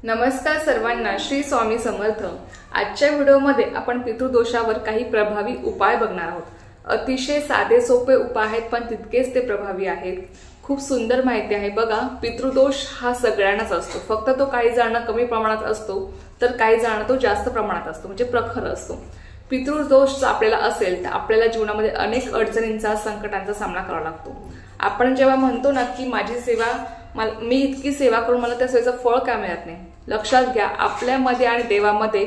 नमस्कार सर्वांना, श्री स्वामी समर्थ। आजच्या व्हिडिओमध्ये आपण पितृदोषावर काही प्रभावी उपाय बघणार आहोत। अतिशय साधे सोपे उपाय आहेत, पण तितकेच ते प्रभावी आहेत। खूप सुंदर माहिती आहे। बघा, पितृदोष हा सगळ्यांनाच असतो, फक्त तो काही जणांना कमी प्रमाणात असतो तर काही जणांना तो जास्त प्रमाणात असतो, म्हणजे प्रखर असतो। पितृदोष आपल्याला असेल तर आपल्याला जीवनामध्ये अनेक अडचणींचा, संकटांचा सामना करावा लागतो। आपण जेव्हा म्हणतो ना की माझी सेवा, मी इतकी सेवा करून मला त्या सेवेचं फळ का मिळत नाही, लक्षात घ्या, आपल्यामध्ये आणि देवामध्ये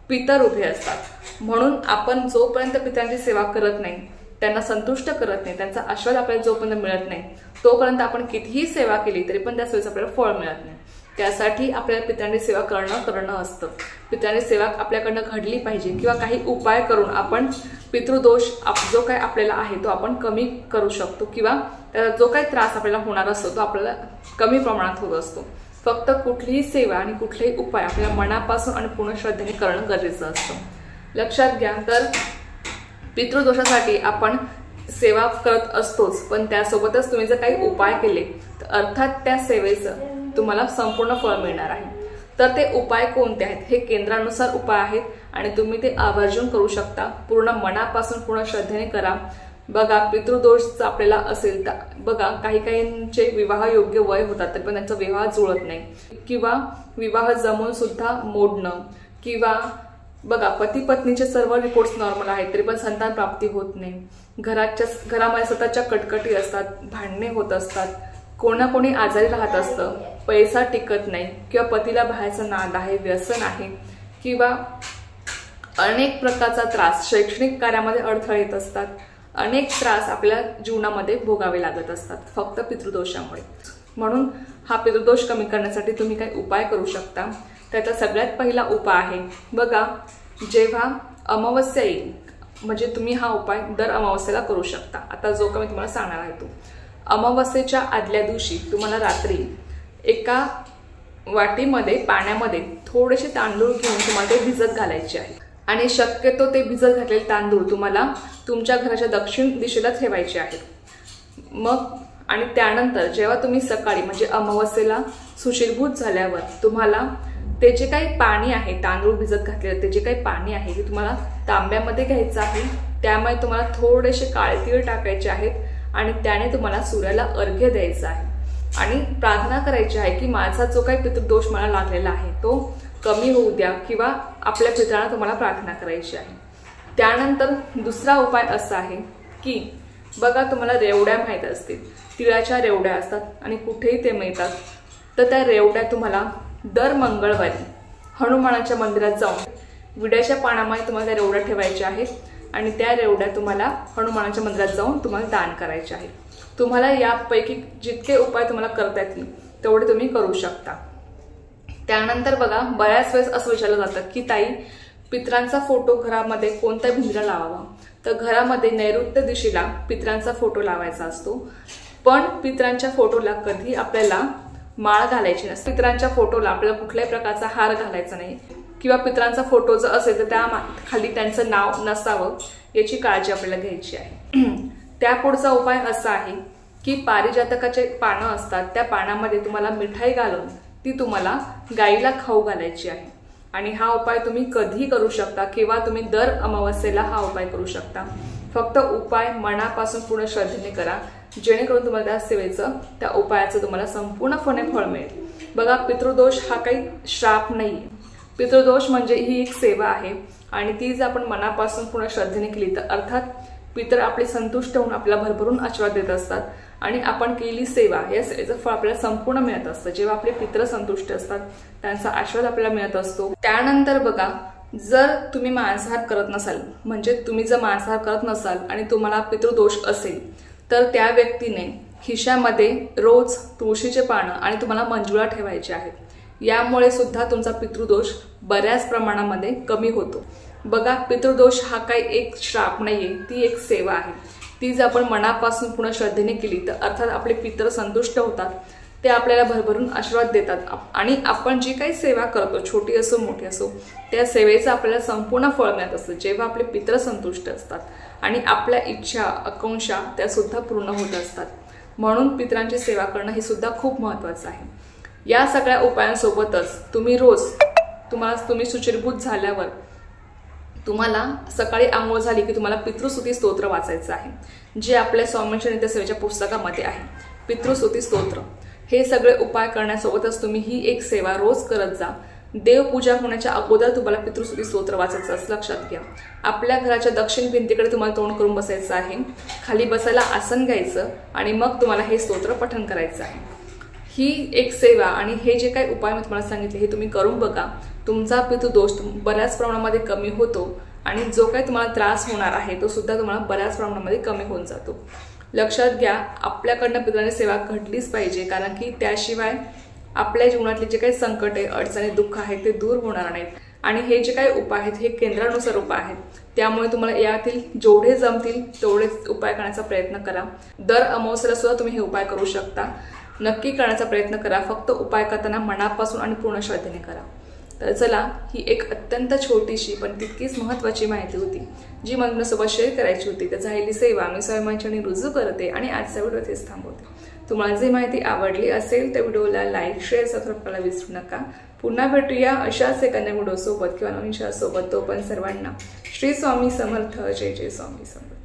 पितर उभे असतात। म्हणून आपण जोपर्यंत पितरांची सेवा करत नाही, त्यांना संतुष्ट करत नाही, त्यांचा आशीर्वाद आपल्याला जोपर्यंत मिळत नाही, तोपर्यंत आपण कितीही सेवा केली तरी पण त्या सेवेचं आपल्याला फळ मिळत नाही। त्यासाठी आपल्याला पितरांची सेवा करणं असतं। पितरांची सेवा आपल्याकडनं घडली पाहिजे, किंवा काही उपाय करून आपण पितृदोष जो काही आपल्याला आहे तो आपण कमी करू शकतो, किंवा त्याचा जो काही त्रास आपल्याला होणार असतो तो आपल्याला कमी प्रमाणात होत असतो। फक्त कुठलीही सेवा आणि कुठलेही उपाय आपल्याला मनापासून आणि पूर्ण श्रद्धेने करणं गरजेचं असतं। लक्षात घ्या, तर पितृदोषासाठी आपण सेवा करत असतोच, पण त्यासोबतच तुम्ही जर काही उपाय केले तर अर्थात त्या सेवेचं तुम्हाला संपूर्ण फळ मिळणार आहे। तर ते उपाय कोणते आहेत? हे केंद्रानुसार उपाय आहेत आणि तुम्ही ते आवर्जून करू शकता। पूर्ण मनापासून पूर्ण श्रद्धेने करा। बघा, पितृदोष आपल्याला असेल तर बघा, काही काहींचे विवाह योग्य वय होतात तरी पण त्यांचा विवाह जुळत नाही, किंवा विवाह जमून सुद्धा मोडणं, किंवा बघा पती पत्नीचे सर्व रिपोर्ट्स नॉर्मल आहेत तरी पण संतान प्राप्ती होत नाही। घरामध्ये सततच्या कटकटी असतात, भांडणे होत असतात, कोणी आजारी राहत असतं, पैसा टिकत नाही, किंवा पतीला बाहेरचं नाद आहे, व्यसन आहे, किंवा अनेक प्रकारचा त्रास, शैक्षणिक कार्यामध्ये अडथळे येत असतात, अनेक त्रास आपल्या जीवनामध्ये भोगावे लागत असतात फक्त पितृदोषामुळे। म्हणून हा पितृदोष कमी करण्यासाठी तुम्ही काही उपाय करू शकता। त्याचा सगळ्यात पहिला उपाय आहे, बघा, जेव्हा अमावस्या येईल, म्हणजे तुम्ही हा उपाय दर अमावस्येला करू शकता। आता जो का मी तुम्हाला सांगणार आहे तो, अमावस्येच्या आदल्या दिवशी तुम्हाला रात्री एका वाटीमध्ये पाण्यामध्ये थोडेसे तांदूळ घेऊन तुम्हाला ते भिजत घालायचे आहे, आणि शक्यतो ते भिजत घातलेले तांदूळ तुम्हाला तुमच्या घराच्या दक्षिण दिशेला ठेवायचे आहेत। मग आणि त्यानंतर जेव्हा तुम्ही सकाळी म्हणजे अमावस्येला सुशीलभूत झाल्यावर तुम्हाला ते जे काही पाणी आहे, तांदूळ भिजत घातलेलं ते जे काही पाणी आहे ते तुम्हाला तांब्यामध्ये घ्यायचं आहे। त्यामुळे तुम्हाला थोडेसे काळे तीळ टाकायचे आहेत आणि त्याने तुम्हाला सूर्याला अर्घ्य द्यायचा आहे आणि प्रार्थना करायची आहे की माझा जो काही पितृदोष मला लागलेला आहे तो कमी होऊ द्या, किंवा आपल्या पितरांना तुम्हाला प्रार्थना करायची आहे। त्यानंतर दुसरा उपाय असा आहे की बघा, तुम्हाला रेवड्या माहीत असतील, तिळाच्या रेवड्या असतात आणि कुठेही ते मिळतात। तर त्या रेवड्या तुम्हाला दर मंगळवारी हनुमानाच्या मंदिरात जाऊन विड्याच्या पानामध्ये तुम्हाला त्या रेवड्या ठेवायच्या आहेत, आणि त्या रेवड्या तुम्हाला हनुमानाच्या मंदिरात जाऊन तुम्हाला दान करायचे आहे। तुम्हाला यापैकी जितके उपाय तुम्हाला करता येतील तेवढे तुम्ही करू शकता। त्यानंतर बघा, बऱ्याच वेळेस असं विचारलं जातं की ताई, पितरांचा फोटो घरामध्ये कोणत्या भिंतीला लावावा? तर घरामध्ये नैऋत्य दिशेला पितरांचा फोटो लावायचा असतो, पण पितरांच्या फोटोला कधी आपल्याला माळ घालायची नसते। पितरांच्या फोटोला आपल्याला कुठल्याही प्रकारचा हार घालायचा नाही, किंवा पितरांचा फोटो जर असेल तर त्या खाली त्यांचं नाव नसावं याची काळजी आपल्याला घ्यायची आहे। त्यापुढचा उपाय असा आहे की पारिजातकाचे पानं असतात, त्या पानामध्ये तुम्हाला मिठाई घालून ती तुम्हाला गाईला खाऊ घालायची आहे। आणि हा उपाय तुम्ही कधीही करू शकता, किंवा तुम्ही दर अमावस्येला हा उपाय करू शकता। फक्त उपाय मनापासून पूर्ण श्रद्धेने करा, जेणेकरून तुम्हाला त्या सेवेचं, त्या उपायाचं तुम्हाला संपूर्णपणे फळ मिळेल। बघा, पितृदोष हा काही श्राप नाही, पितृदोष म्हणजे ही एक सेवा आहे, आणि ती जर आपण मनापासून पूर्ण श्रद्धेने केली तर अर्थात पितर आपले संतुष्ट होऊन आपल्याला भरभरून आशीर्वाद देत असतात, आणि आपण केलेली सेवा या सेवेचं फळ आपल्याला संपूर्ण मिळत असतं। जेव्हा आपले पितर संतुष्ट असतात त्यांचा आशीर्वाद आपल्याला मिळत असतो। त्यानंतर बघा, जर तुम्ही मांसाहार करत नसाल, म्हणजे तुम्ही जर मांसाहार करत नसाल आणि तुम्हाला पितृदोष असेल, तर त्या व्यक्तीने खिशामध्ये रोज तुळशीचे पानं आणि तुम्हाला मंजुळा ठेवायचे आहेत। यामुळे सुद्धा तुमचा पितृदोष बऱ्याच प्रमाणामध्ये कमी होतो। बघा, पितृदोष हा काही एक श्राप नाहीये, ती एक सेवा आहे। ती जर आपण मनापासून पूर्ण श्रद्धेने केली तर अर्थात आपले पितर संतुष्ट होतात, ते आपल्याला भरभरून आशीर्वाद देतात, आणि आपण जी काही सेवा करतो, छोटी असो मोठी असो, त्या सेवेचं आपल्याला संपूर्ण फळ मिळत असतं जेव्हा आपले पितर संतुष्ट असतात, आणि आपल्या इच्छा, आकांक्षा त्या सुद्धा पूर्ण होत असतात। म्हणून पितरांची सेवा करणं हे सुद्धा खूप महत्त्वाचं आहे। या सगळ्या उपायांसोबतच तुम्ही रोज तुम्ही सुचिरभूत झाल्यावर तुम्हाला सकाळी आंघोळ झाली की तुम्हाला पितृस्तुती स्तोत्र वाचायचं आहे, जे आपल्या स्वामींच्या नित्यसेवेच्या पुस्तकामध्ये आहे. पितृस्तुती स्तोत्र हे सगळे उपाय करण्यासोबतच तुम्ही ही एक सेवा रोज करत जा. देवपूजा होण्याच्या अगोदर तुम्हाला पितृस्तुती स्तोत्र वाचायचं असं लक्षात घ्या. आपल्या घराच्या दक्षिण भिंतीकडे तुम्हाला तोंड करून बसायचं आहे. खाली बसायला आसन घ्यायचं आणि मग तुम्हाला हे स्तोत्र पठण करायचं आहे. ही एक सेवा आणि हे जे काही उपाय मी तुम्हाला सांगितले हे तुम्ही करून बघा. तुमचा पितृदोष बऱ्याच प्रमाणामध्ये कमी होतो आणि जो काही तुम्हाला त्रास होणार आहे तो सुद्धा तुम्हाला बऱ्याच प्रमाणामध्ये कमी होऊन जातो. लक्षात घ्या, आपल्याकडनं पितरांची सेवा घडलीच पाहिजे, कारण की त्याशिवाय आपल्या जीवनातले जे काही संकटे, अडचणी, दुःख आहेत ते दूर होणार नाहीत. आणि हे जे काही उपाय आहेत हे केंद्रानुसार उपाय आहेत, त्यामुळे तुम्हाला यातील जेवढे जमतील तेवढेच उपाय करण्याचा प्रयत्न करा. दर अमावस्येला सुद्धा तुम्ही हे उपाय करू शकता. नक्की करण्याचा प्रयत्न करा. फक्त उपाय करताना मनापासून आणि पूर्ण श्रद्धेने करा. तर चला, ही एक अत्यंत छोटीशी पण तितकीच महत्त्वाची माहिती होती जी मला तुमच्यासोबत शेअर करायची होती. तर झालेली सेवा मी स्वामींच्याने रुजू करते आणि आजचा व्हिडिओ इथेच थांबवते. तुम्हाला जी माहिती आवडली असेल तर व्हिडिओला लाईक, शेअर, सबस्क्राईब करायला विसरू नका. पुन्हा भेटूया अशाच एखाद्या व्हिडिओसोबत किंवा नवीन सोबत. तो पण सर्वांना श्री स्वामी समर्थ. जय जय स्वामी समर्थ.